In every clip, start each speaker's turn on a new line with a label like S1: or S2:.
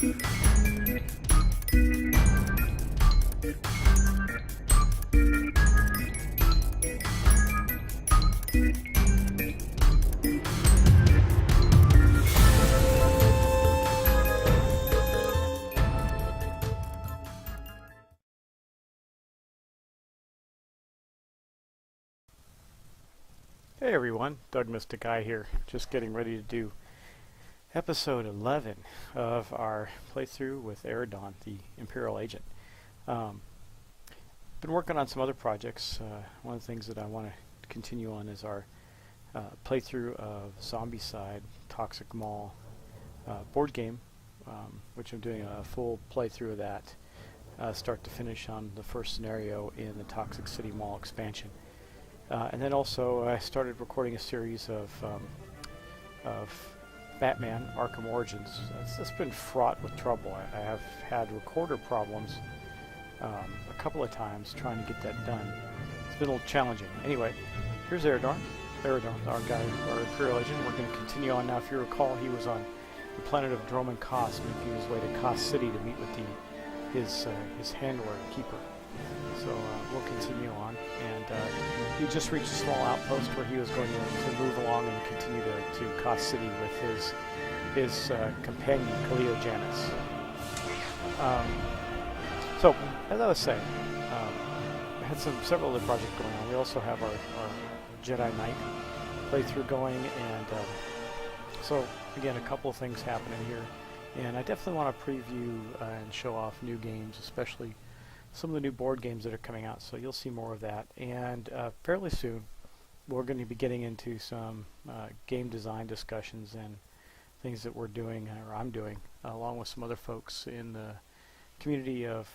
S1: Hey everyone, Doug Mystic Eye here, just getting ready to do episode 11 of our playthrough with Aredon, the Imperial agent. Been working on some other projects. One of the things that I want to continue on is our playthrough of Zombicide Toxic Mall board game, which I'm doing a full playthrough of that, start to finish on the first scenario in the Toxic City Mall expansion. And then also I started recording a series of Batman Arkham Origins. It's been fraught with trouble. I have had recorder problems a couple of times trying to get that done. It's been a little challenging. Anyway, here's Aredon, our guy, our Imperial agent. We're going to continue on now. If you recall, he was on the planet of Droman Kaas, making his way to Kaas City to meet with his handler and keeper. So we'll continue on, and he just reached a small outpost where he was going to move along and continue to Kaas City with his companion, Khalil Janus. So, as I was saying, I had several other projects going on. We also have our Jedi Knight playthrough going, and so, again, a couple of things happening here. And I definitely want to preview and show off new games, especially some of the new board games that are coming out, so you'll see more of that. And fairly soon, we're going to be getting into some game design discussions and things that we're doing, or I'm doing, along with some other folks in the community of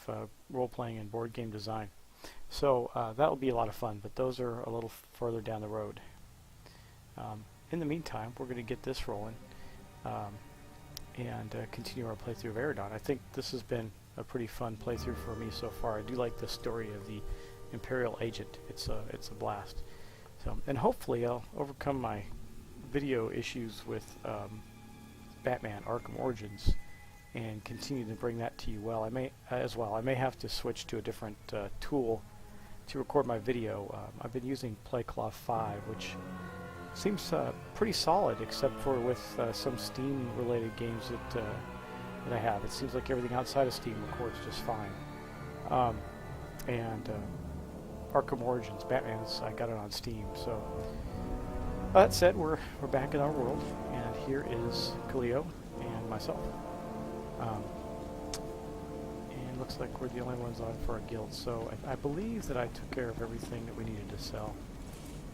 S1: role-playing and board game design. So that will be a lot of fun, but those are a little further down the road. In the meantime, we're going to get this rolling and continue our playthrough of Aredon. I think this has been a pretty fun playthrough for me so far. I do like the story of the Imperial agent. It's a blast. So, and hopefully I'll overcome my video issues with Batman Arkham Origins and continue to bring that to you well. I may have to switch to a different tool to record my video. I've been using PlayCloth 5, which seems pretty solid, except for with some Steam related games that I have. It seems like everything outside of Steam records just fine. And Arkham Origins, Batman's, I got it on Steam. So that said, we're back in our world, and here is Khalil and myself. And looks like we're the only ones on for our guild. So I believe that I took care of everything that we needed to sell.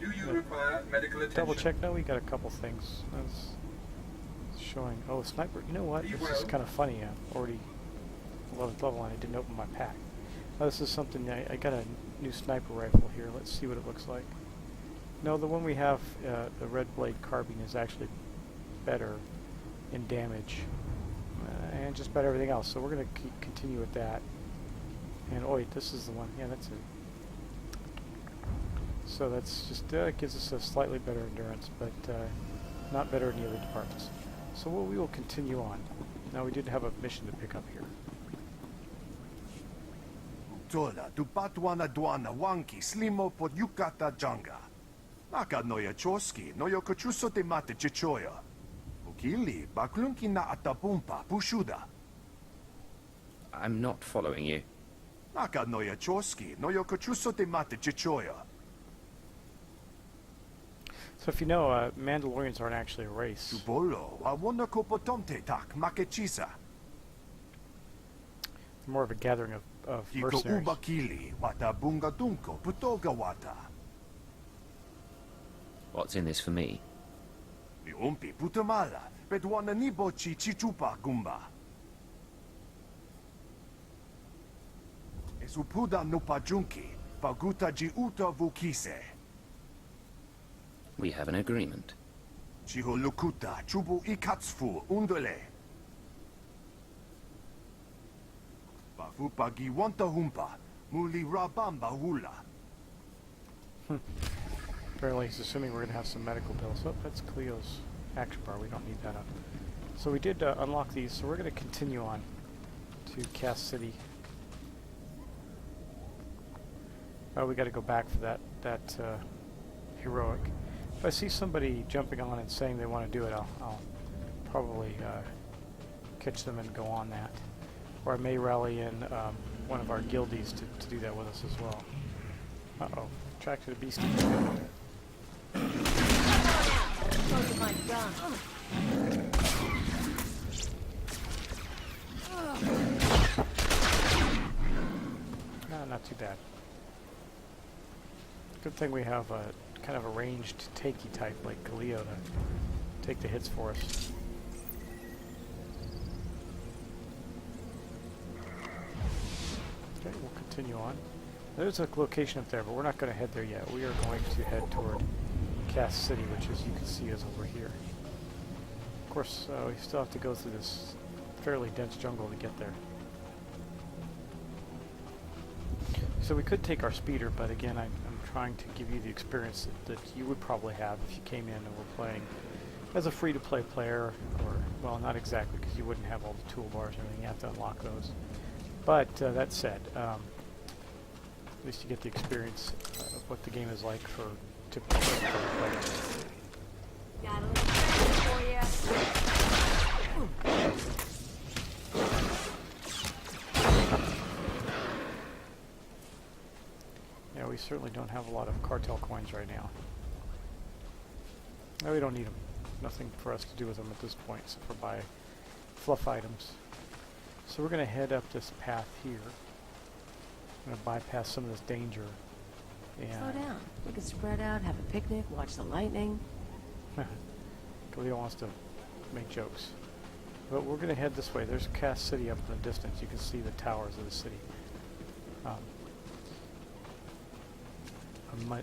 S2: Do you require medical attention?
S1: Double check. No, we got a couple things. That's showing. Oh, sniper. You know what? This is kind of funny. I'm already 11th level and I didn't open my pack. Oh, this is something. I got a new sniper rifle here. Let's see what it looks like. No, the one we have, the red blade carbine, is actually better in damage and just about everything else. So we're going to continue with that. And oh wait, this is the one. Yeah, that's it. So that's just gives us a slightly better endurance, but not better in the other departments. So we will continue on. Now we did have a mission to pick up here.
S3: Tola tu patwana dwana wanki slimo pod yukata janga. Naka noya choski noyo kochuso te mate chichoya. Ukili baklunki na atapumpa pushuda.
S4: I'm not following you.
S3: Naka noya choski noyo kochuso te mate chichoya.
S1: So if you know, Mandalorians aren't actually a race.
S3: Tubolo awona kopotomte tak makechisa.
S1: They're more of a gathering of
S3: Iko
S1: mercenaries.
S3: ubakili wata bunga dunko putoga wata.
S4: What's in this for me?
S3: Mi umpi putamala pedwana nibochi chichupa gumba. Esupuda nupajunki paguta ji uta vukise.
S4: We have an agreement.
S3: Chiho lukuta chubu ikatsu undole. Bafupagi wanta humpa muli rabamba hula.
S1: Apparently he's assuming we're going to have some medical bills. Oh, that's Cleo's action bar. We don't need that up. So we did unlock these, so we're going to continue on to Kaas City. Oh, we got to go back for that heroic. If I see somebody jumping on and saying they want to do it, I'll probably catch them and go on that. Or I may rally in one of our guildies to do that with us as well. Uh-oh. Attracted a beastie. No, not too bad. Good thing we have a kind of a ranged takey type like Galio to take the hits for us. Okay, we'll continue on. There's a location up there, but we're not going to head there yet. We are going to head toward Kaas City, which, as you can see, is over here. Of course, we still have to go through this fairly dense jungle to get there. So we could take our speeder, but again, I'm trying to give you the experience that you would probably have if you came in and were playing as a free-to-play player, or, well, not exactly, because you wouldn't have all the toolbars and everything. You have to unlock those. But that said, at least you get the experience of what the game is like for typical players.
S5: Got a little present for you.
S1: Yeah, we certainly don't have a lot of cartel coins right now. No, we don't need them. Nothing for us to do with them at this point, except for buy fluff items. So we're going to head up this path here. I'm going to bypass some of this danger. And
S5: Slow down. We can spread out, have a picnic, watch the lightning.
S1: Galio wants to make jokes. But we're going to head this way. There's Kaas City up in the distance. You can see the towers of the city.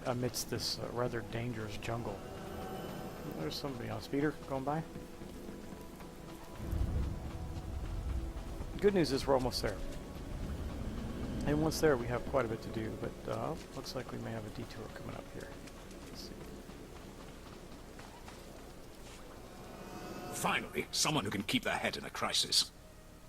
S1: Amidst this rather dangerous jungle. There's somebody on speeder going by. Good news is we're almost there. And once there, we have quite a bit to do, but looks like we may have a detour coming up here. Let's see.
S6: Finally, someone who can keep their head in a crisis.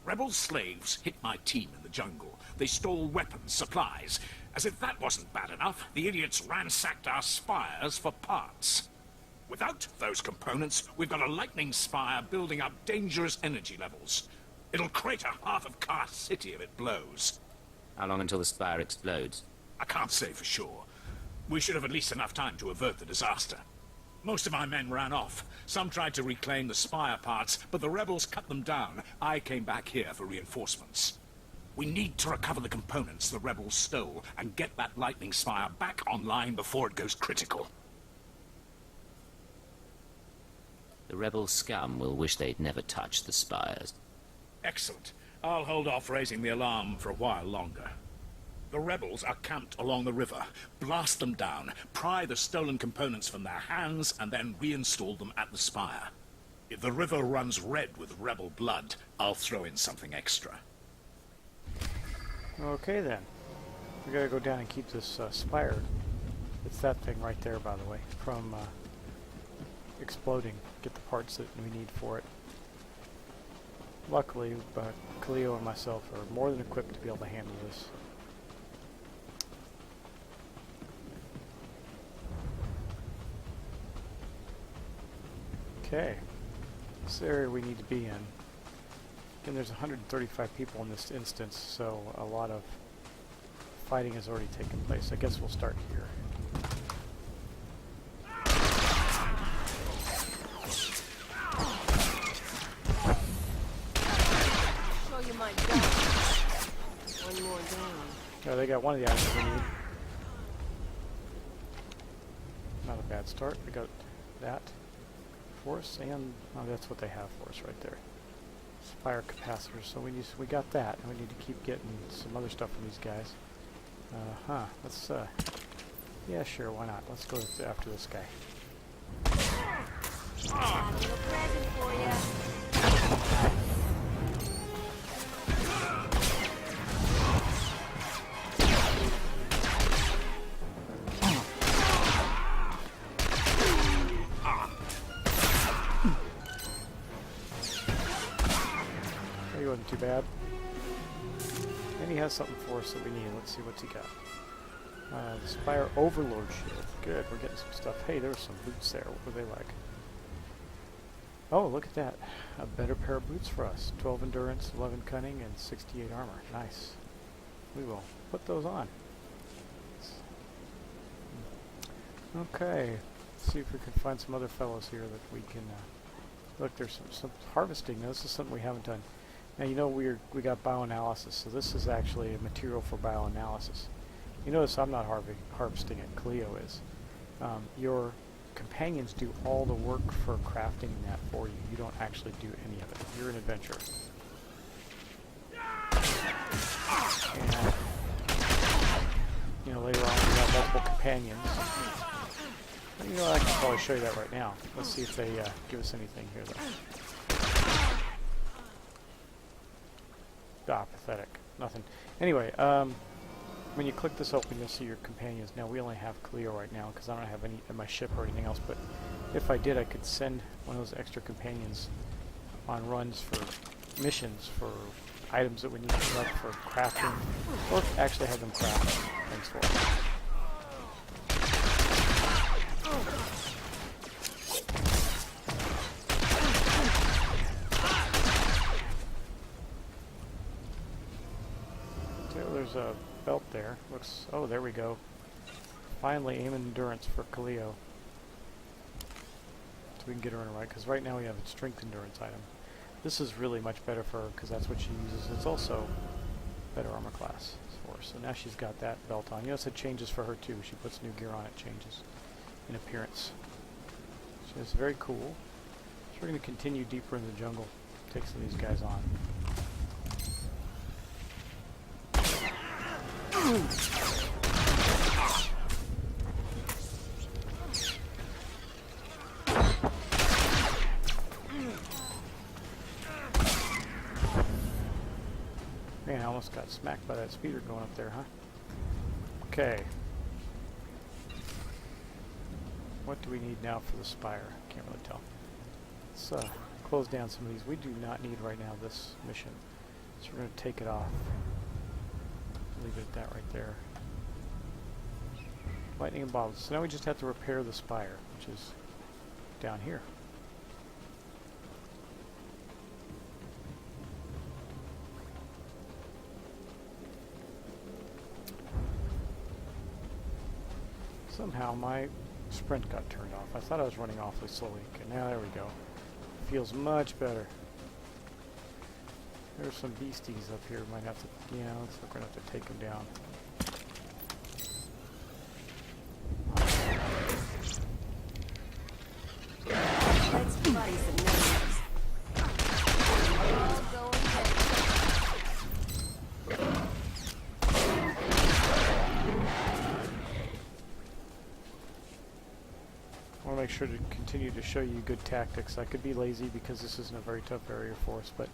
S6: Rebel slaves hit my team in the jungle. They stole weapons, supplies. As if that wasn't bad enough, the idiots ransacked our spires for parts. Without those components, we've got a lightning spire building up dangerous energy levels. It'll crater half of Kaas City if it blows.
S4: How long until the spire explodes?
S6: I can't say for sure. We should have at least enough time to avert the disaster. Most of my men ran off. Some tried to reclaim the spire parts, but the rebels cut them down. I came back here for reinforcements. We need to recover the components the rebels stole and get that lightning spire back online before it goes critical.
S4: The rebel scum will wish they'd never touched the spires.
S6: Excellent. I'll hold off raising the alarm for a while longer. The rebels are camped along the river. Blast them down, pry the stolen components from their hands, and then reinstall them at the spire. If the river runs red with rebel blood, I'll throw in something extra.
S1: Okay then. We gotta go down and keep this spire. It's that thing right there, by the way, from exploding. Get the parts that we need for it. Luckily, Galio and myself are more than equipped to be able to handle this. Okay, this area we need to be in. Again, there's 135 people in this instance, so a lot of fighting has already taken place. I guess we'll start here.
S5: Show you my gun. One more down.
S1: Oh, they got one of the items we need. Not a bad start. We got that for us, and oh, that's what they have for us right there. Spire capacitors. So we got that, and we need to keep getting some other stuff from these guys. Let's yeah, sure, why not? Let's go after this guy.
S5: Got a little present for you.
S1: He wasn't too bad. And he has something for us that we need. Let's see what's he got. The Spire Overlord Shield. Good, we're getting some stuff. Hey, there were some boots there. What were they like? Oh, look at that. A better pair of boots for us. 12 endurance, 11 cunning, and 68 armor. Nice. We will put those on. Okay. Let's see if we can find some other fellows here that we can... look, there's some harvesting. Now, this is something we haven't done. Now, you know we got bioanalysis, so this is actually a material for bioanalysis. You notice I'm not harvesting it. Cleo is. Your companions do all the work for crafting that for you. You don't actually do any of it. You're an adventurer. And, you know, later on we have multiple companions. You know, I can probably show you that right now. Let's see if they give us anything here, though. Ah, pathetic. Nothing. Anyway, when you click this open, you'll see your companions. Now, we only have Cleo right now because I don't have any in my ship or anything else, but if I did, I could send one of those extra companions on runs for missions, for items that we need to collect for crafting, or actually have them craft things for us. There's a belt there. Looks. Oh, there we go. Finally, aim and endurance for Cleo. So we can get her in right. Because right now we have a strength endurance item. This is really much better for her because that's what she uses. It's also better armor class for her. So now she's got that belt on. You notice it changes for her too. She puts new gear on, it changes in appearance. So it's very cool. So we're going to continue deeper in the jungle. Take some of these guys on. Man, I almost got smacked by that speeder going up there, huh? Okay. What do we need now for the Spire? Can't really tell. Let's close down some of these. We do not need right now this mission. So we're going to take it off. Leave it at that right there. Lightning and bombs. So now we just have to repair the Spire, which is down here. Somehow my sprint got turned off. I thought I was running awfully slowly. Okay, now there we go. Feels much better. There's some beasties up here. Might have to, yeah, looks like we're gonna have to take them down.
S5: Let's play some names. Go ahead.
S1: I want to make sure to continue to show you good tactics. I could be lazy because this isn't a very tough area for us, but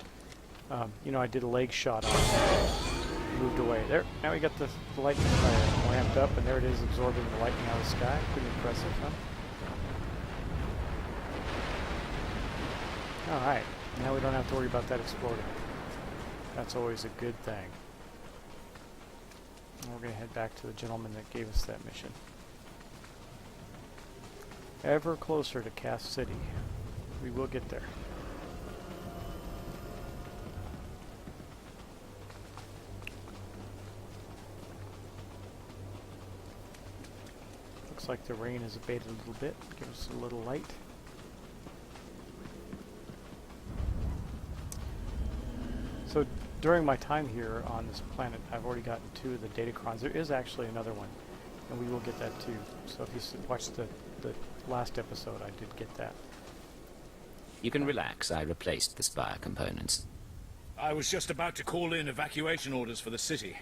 S1: you know, I did a leg shot on it, moved away. There, now we got the lightning ramped up, and there it is, absorbing the lightning out of the sky. Pretty impressive, huh? Alright, now we don't have to worry about that exploding. That's always a good thing. And we're going to head back to the gentleman that gave us that mission. Ever closer to Kaas City. We will get there. Looks like the rain has abated a little bit. Give us a little light. So during my time here on this planet, I've already gotten 2 of the datacrons. There is actually another one, and we will get that too. So if you watched the last episode, I did get that.
S4: You can relax. I replaced the Spire components.
S6: I was just about to call in evacuation orders for the city.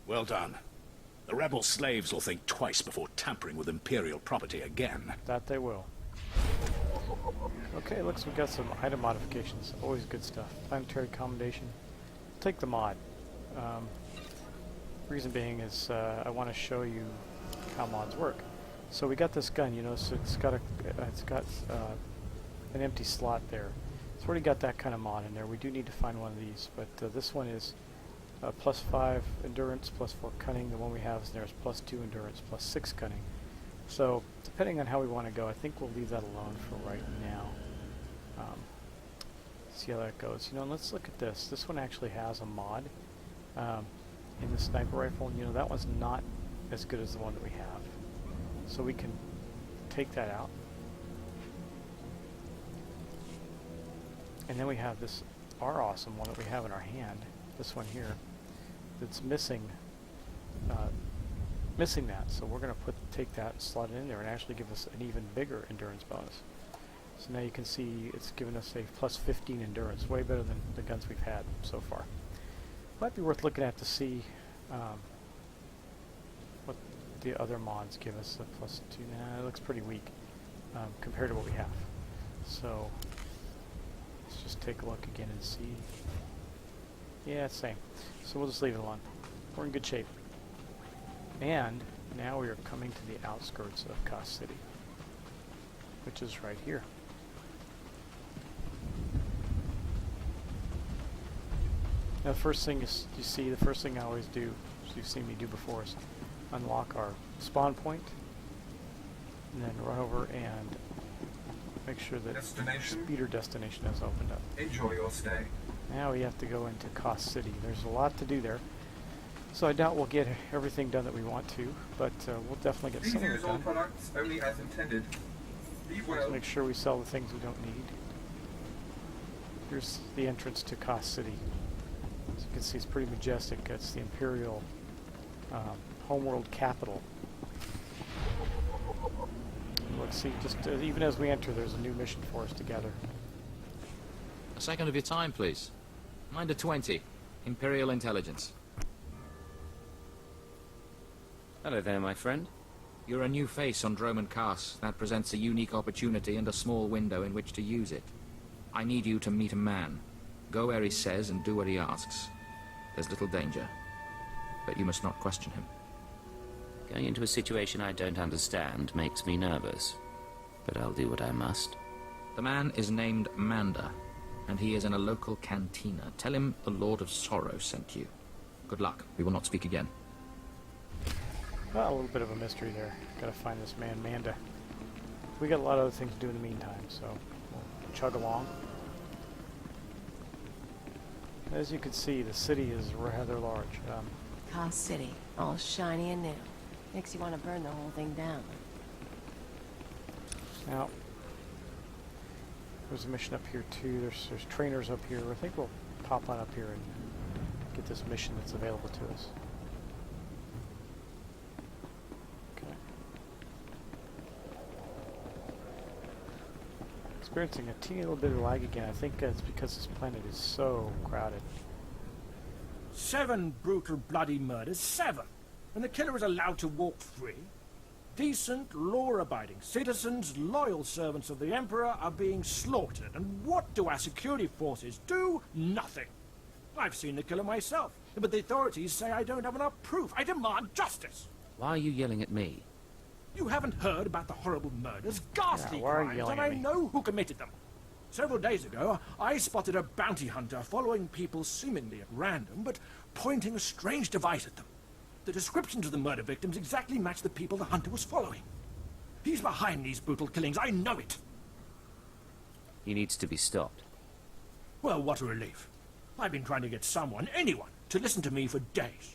S6: Well done. The rebel slaves will think twice before tampering with Imperial property again.
S1: That they will. Okay, looks we got some item modifications. Always good stuff. Planetary commendation. Take the mod. Reason being is I want to show you how mods work. So we got this gun, you know, so it's got an empty slot there. It's already got that kind of mod in there. We do need to find one of these, but this one is +5 endurance, +4 cunning. The one we have is there is +2 endurance, +6 cunning. So depending on how we want to go, I think we'll leave that alone for right now. See how that goes. You know, and let's look at this. This one actually has a mod in the sniper rifle, and you know, that one's not as good as the one that we have. So we can take that out. And then we have this, our awesome one that we have in our hand, this one here, that's missing that. So we're going to take that and slot it in there and actually give us an even bigger endurance bonus. So now you can see it's given us a +15 endurance, way better than the guns we've had so far. Might be worth looking at to see what the other mods give us. A +2, nah, it looks pretty weak compared to what we have. So let's just take a look again and see. Yeah, it's the same. So we'll just leave it alone. We're in good shape. And now we are coming to the outskirts of Kaas City, which is right here. Now the first thing is, you see, the first thing I always do, as you've seen me do before, is unlock our spawn point, and then run over and make sure that speeder destination has opened up.
S2: Enjoy your stay.
S1: Now we have to go into Kaas City. There's a lot to do there, so I doubt we'll get everything done that we want to, but we'll definitely get
S2: Please
S1: some of it
S2: use all
S1: done.
S2: products only as intended. Be well.
S1: Let's make sure we sell the things we don't need. Here's the entrance to Kaas City. As you can see, it's pretty majestic. It's the Imperial homeworld capital. Let's see, just even as we enter, there's a new mission for us to gather.
S7: A second of your time, please. Minder 20, Imperial Intelligence.
S4: Hello there, my friend.
S7: You're a new face on Drome and Kaas. That presents a unique opportunity and a small window in which to use it. I need you to meet a man. Go where he says and do what he asks. There's little danger, but you must not question him.
S4: Going into a situation I don't understand makes me nervous, but I'll do what I must.
S7: The man is named Mander, and he is in a local cantina. Tell him the Lord of Sorrow sent you. Good luck. We will not speak again.
S1: Well, a little bit of a mystery there. Gotta find this man, Manda. We got a lot of other things to do in the meantime, so we'll chug along. As you can see, the city is rather large.
S5: Kaas City, all shiny and new. Makes you want to burn the whole thing down.
S1: Now, there's a mission up here too. There's trainers up here. I think we'll pop on up here and get this mission that's available to us. Okay. Experiencing a teeny little bit of lag again. I think it's because this planet is so crowded.
S8: 7 brutal bloody murders, 7! And the killer is allowed to walk free? Decent, law-abiding citizens, loyal servants of the Emperor are being slaughtered. And what do our security forces do? Nothing. I've seen the killer myself, but the authorities say I don't have enough proof. I demand justice!
S4: Why are you yelling at me?
S8: You haven't heard about the horrible murders, ghastly
S1: Yeah, why are you
S8: crimes,
S1: yelling
S8: and
S1: at
S8: I
S1: me?
S8: know who committed them. Several days ago, I spotted a bounty hunter following people seemingly at random, but pointing a strange device at them. The descriptions of the murder victims exactly match the people the hunter was following. He's behind these brutal killings, I know it.
S4: He needs to be stopped.
S8: Well, what a relief. I've been trying to get someone, anyone, to listen to me for days.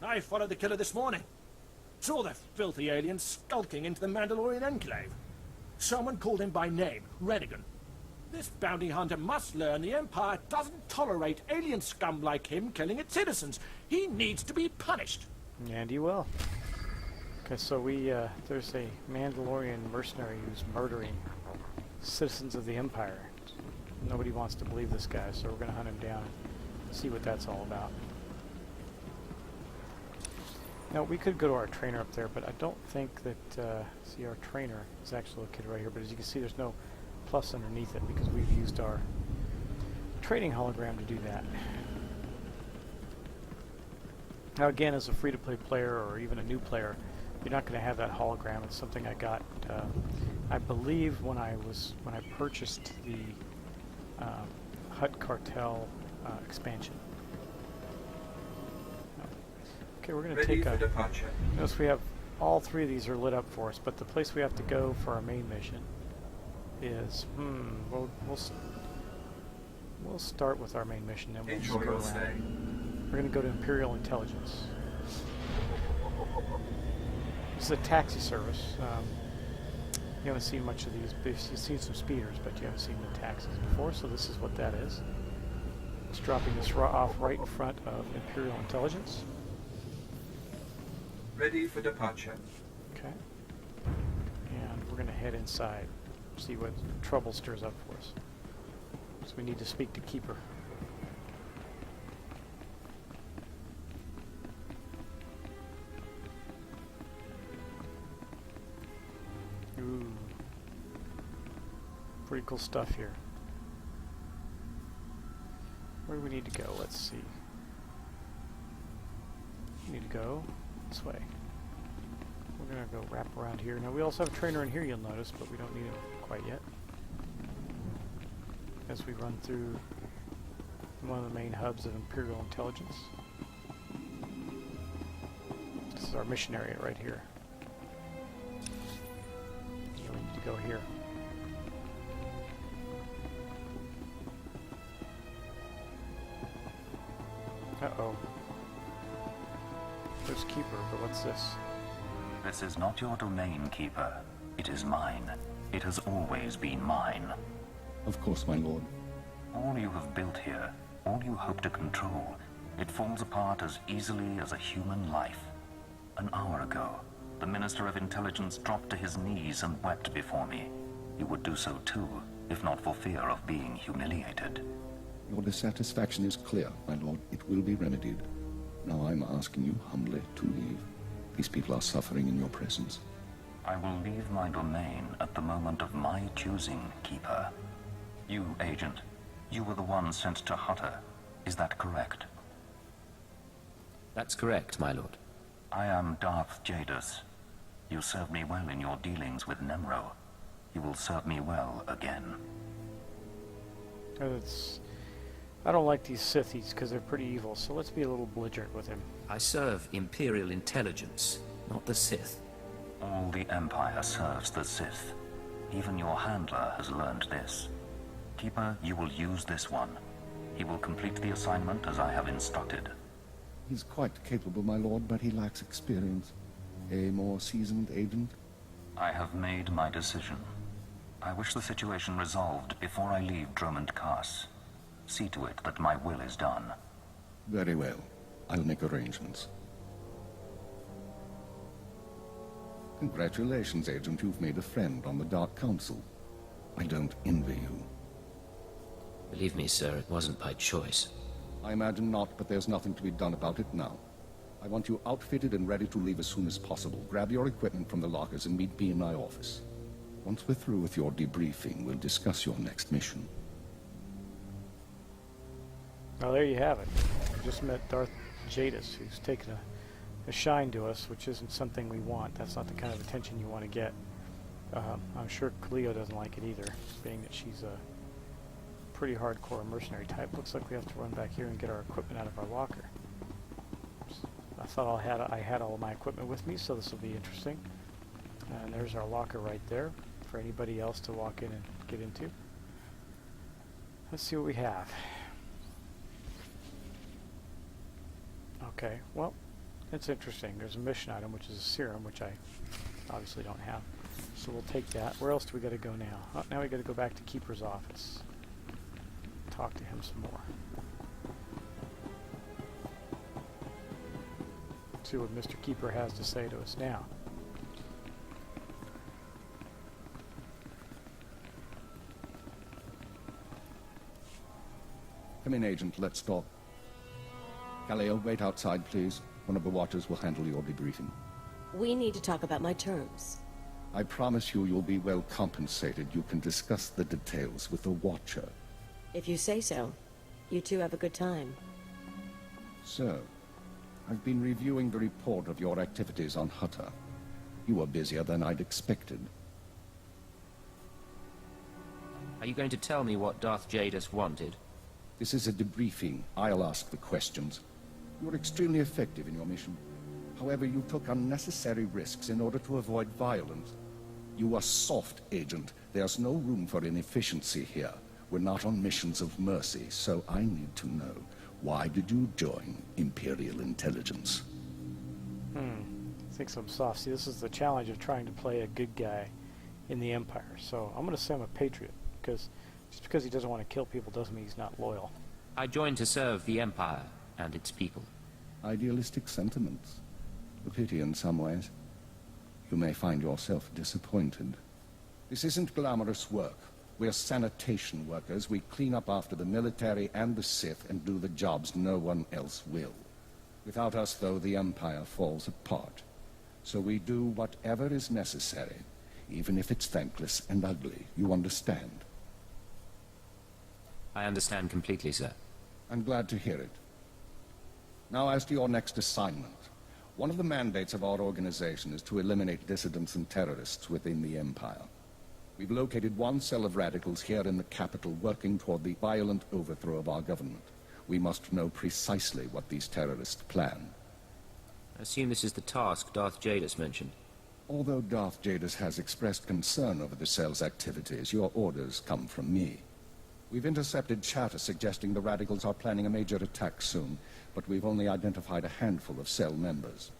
S8: I followed the killer this morning. Saw the filthy alien skulking into the Mandalorian enclave. Someone called him by name, Aredon. This bounty hunter must learn the Empire doesn't tolerate alien scum like him killing its citizens. He needs to be punished.
S1: And you will. Okay, so there's a Mandalorian mercenary who's murdering citizens of the Empire. Nobody wants to believe this guy, so we're going to hunt him down and see what that's all about. Now, we could go to our trainer up there, but I don't think that, see, our trainer is actually located right here, but as you can see, there's no plus underneath it because we've used our training hologram to do that. Now, again, as a free-to-play player or even a new player, you're not going to have that hologram. It's something I got, I believe, when I purchased the Hut Cartel expansion. Okay, we're going to
S2: Ready
S1: take
S2: for
S1: a...
S2: departure.
S1: Notice we have all three of these are lit up for us, but the place we have to go for our main mission is... We'll start with our main mission, then we'll just
S2: Enjoy
S1: go
S2: your
S1: around.
S2: stay.
S1: We're going to go to Imperial Intelligence. This is a taxi service. You haven't seen much of these. You've seen some speeders, but you haven't seen the taxis before, so this is what that is. It's dropping us off right in front of Imperial Intelligence.
S2: Ready for departure.
S1: Okay. And we're going to head inside, see what trouble stirs up for us. So we need to speak to Keeper. Ooh. Pretty cool stuff here. Where do we need to go? Let's see. We need to go this way. We're going to go wrap around here. Now we also have a trainer in here, you'll notice, but we don't need him quite yet. As we run through one of the main hubs of Imperial Intelligence. This is our mission area right here. We need to go here. Uh-oh. There's Keeper, but what's this?
S9: This is not your domain, Keeper. It is mine. It has always been mine.
S10: Of course, my lord.
S9: All you have built here, all you hope to control, it falls apart as easily as a human life. An hour ago, the Minister of Intelligence dropped to his knees and wept before me. He would do so too, if not for fear of being humiliated.
S10: Your dissatisfaction is clear, my lord. It will be remedied. Now I'm asking you humbly to leave. These people are suffering in your presence.
S9: I will leave my domain at the moment of my choosing, Keeper. You, Agent, you were the one sent to Hutter. Is that correct?
S4: That's correct, my lord.
S9: I am Darth Jadus. You served me well in your dealings with Nemro. You will serve me well again.
S1: I don't like these Sithies because they're pretty evil, so let's be a little belligerent with him.
S4: I serve Imperial Intelligence, not the Sith.
S9: All the Empire serves the Sith. Even your handler has learned this. Keeper, you will use this one. He will complete the assignment as I have instructed.
S10: He's quite capable, my lord, but he lacks experience. A more seasoned agent?
S9: I have made my decision. I wish the situation resolved before I leave Dromund Kaas. See to it that my will is done.
S10: Very well. I'll make arrangements. Congratulations, Agent. You've made a friend on the Dark Council. I don't envy you.
S4: Believe me, sir, it wasn't by choice.
S10: I imagine not, but there's nothing to be done about it now. I want you outfitted and ready to leave as soon as possible. Grab your equipment from the lockers and meet me in my office. Once we're through with your debriefing, we'll discuss your next mission.
S1: Well, there you have it. We just met Darth Jadus, who's taken a shine to us, which isn't something we want. That's not the kind of attention you want to get. I'm sure Cleo doesn't like it either, being that she's a pretty hardcore mercenary type. Looks like we have to run back here and get our equipment out of our locker. I thought I had all of my equipment with me, so this will be interesting. And there's our locker right there for anybody else to walk in and get into. Let's see what we have. Okay, well, it's interesting. There's a mission item, which is a serum, which I obviously don't have. So we'll take that. Where else do we got to go now? Oh, now we got to go back to Keeper's office. Talk to him some more. See what Mr. Keeper has to say to us now.
S10: Come in, Agent. Let's talk. Kaleo, wait outside, please. One of the watchers will handle your debriefing.
S5: We need to talk about my terms.
S10: I promise you you'll be well compensated. You can discuss the details with the watcher.
S5: If you say so. You two have a good time.
S10: Sir, I've been reviewing the report of your activities on Hutter. You were busier than I'd expected.
S4: Are you going to tell me what Darth Jadus wanted?
S10: This is a debriefing. I'll ask the questions. You're extremely effective in your mission. However, you took unnecessary risks in order to avoid violence. You are soft, Agent. There's no room for inefficiency here. We're not on missions of mercy, so I need to know, why did you join Imperial Intelligence?
S1: I think I'm soft. See, this is the challenge of trying to play a good guy in the Empire. So I'm going to say I'm a patriot, because just because he doesn't want to kill people doesn't mean he's not loyal.
S4: I joined to serve the Empire and its people.
S10: Idealistic sentiments. A pity in some ways. You may find yourself disappointed. This isn't glamorous work. We're sanitation workers. We clean up after the military and the Sith and do the jobs no one else will. Without us, though, the Empire falls apart. So we do whatever is necessary, even if it's thankless and ugly. You understand?
S4: I understand completely, sir.
S10: I'm glad to hear it. Now, as to your next assignment. One of the mandates of our organization is to eliminate dissidents and terrorists within the Empire. We've located one cell of radicals here in the capital working toward the violent overthrow of our government. We must know precisely what these terrorists plan.
S4: I assume this is the task Darth Jadus mentioned.
S10: Although Darth Jadus has expressed concern over the cell's activities, your orders come from me. We've intercepted chatter suggesting the radicals are planning a major attack soon, but we've only identified a handful of cell members.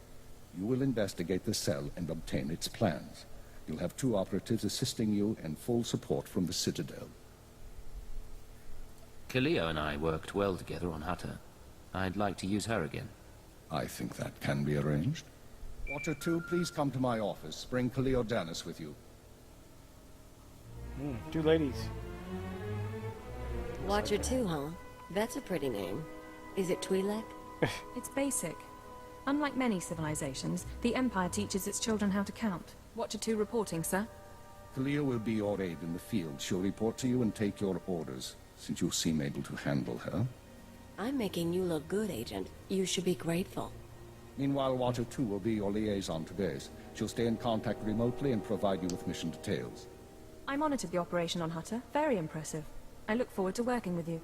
S10: You will investigate the cell and obtain its plans. You'll have 2 operatives assisting you and full support from the Citadel.
S4: Kaleo and I worked well together on Hutter. I'd like to use her again.
S10: I think that can be arranged. Watcher 2, please come to my office. Bring Kaleo Danis with you.
S1: 2 ladies.
S5: Watcher 2, huh? That's a pretty name. Is it Twi'lek?
S11: It's basic. Unlike many civilizations, the Empire teaches its children how to count. Watcher 2 reporting, sir.
S10: Kaleo will be your aide in the field. She'll report to you and take your orders, since you seem able to handle her.
S5: I'm making you look good, Agent. You should be grateful.
S10: Meanwhile, Watcher 2 will be your liaison to base. She'll stay in contact remotely and provide you with mission details.
S11: I monitored the operation on Hutter. Very impressive. I look forward to working with you.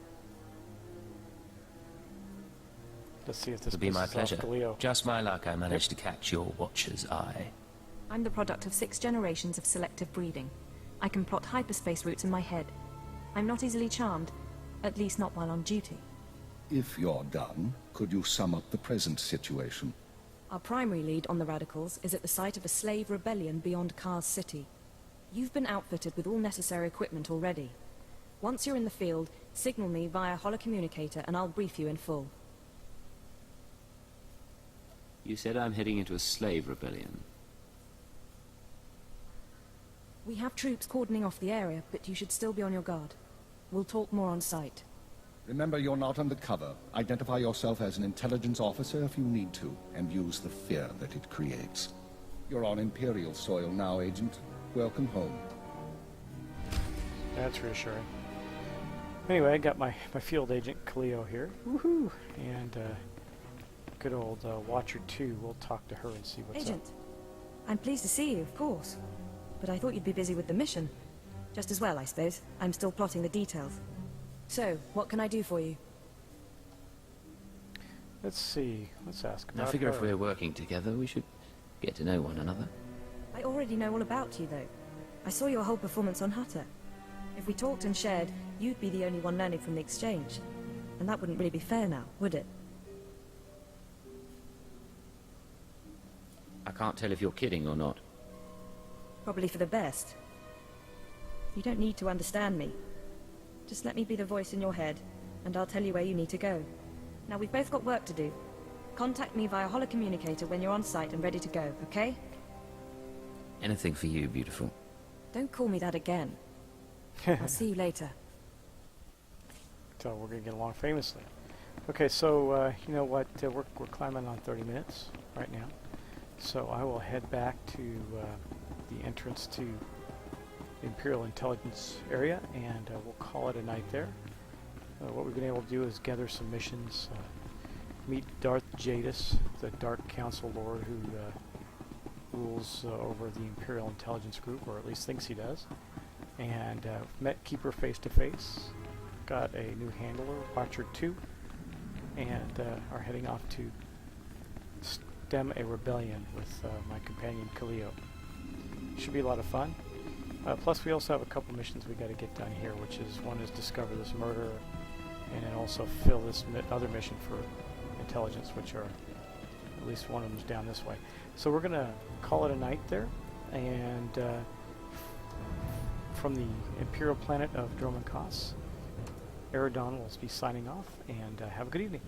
S1: Let's see if this
S4: It'll be my
S1: pisses off
S4: pleasure.
S1: Kaleo.
S4: Just my luck I managed to catch your Watcher's eye.
S11: I'm the product of 6 generations of selective breeding. I can plot hyperspace routes in my head. I'm not easily charmed, at least not while on duty.
S10: If you're done, could you sum up the present situation?
S11: Our primary lead on the radicals is at the site of a slave rebellion beyond Kaas City. You've been outfitted with all necessary equipment already. Once you're in the field, signal me via holocommunicator and I'll brief you in full.
S4: You said I'm heading into a slave rebellion.
S11: We have troops cordoning off the area, but you should still be on your guard. We'll talk more on site.
S10: Remember, you're not undercover. Identify yourself as an intelligence officer if you need to, and use the fear that it creates. You're on Imperial soil now, Agent. Welcome home.
S1: That's reassuring. Anyway, I got my field agent Kaleo here. Woohoo! And good old Watcher 2. We'll talk to her and see what's
S11: Agent, I'm pleased to see you, of course. But I thought you'd be busy with the mission. Just as well, I suppose. I'm still plotting the details. So, what can I do for you?
S1: up. Let's see. Let's ask about
S4: I figure if
S1: her.
S4: we're working together, we should get to know one another.
S11: I already know all about you, though. I saw your whole performance on Hutter. If we talked and shared, you'd be the only one learning from the exchange. And that wouldn't really be fair now, would it?
S4: I can't tell if you're kidding or not.
S11: Probably for the best. You don't need to understand me. Just let me be the voice in your head, and I'll tell you where you need to go. Now, we've both got work to do. Contact me via holocommunicator when you're on site and ready to go, okay?
S4: Anything for you, beautiful.
S11: Don't call me that again. I'll see you later.
S1: So we're going to get along famously. Okay, so you know what? We're climbing on 30 minutes right now. So I will head back to the entrance to the Imperial Intelligence area, and we'll call it a night there. What we've been able to do is gather some missions, meet Darth Jadus, the Dark Council Lord who rules over the Imperial Intelligence Group, or at least thinks he does. and met Keeper face to face. Got a new handler, Watcher 2, and are heading off to stem a rebellion with my companion Khalil. Should be a lot of fun. Plus, we also have a couple missions we got to get done here, which is one is discover this murderer, and then also fill this other mission for intelligence, which are at least one of them's down this way. So we're gonna call it a night there, and from the Imperial planet of Kaas, Aredon will be signing off, and have a good evening.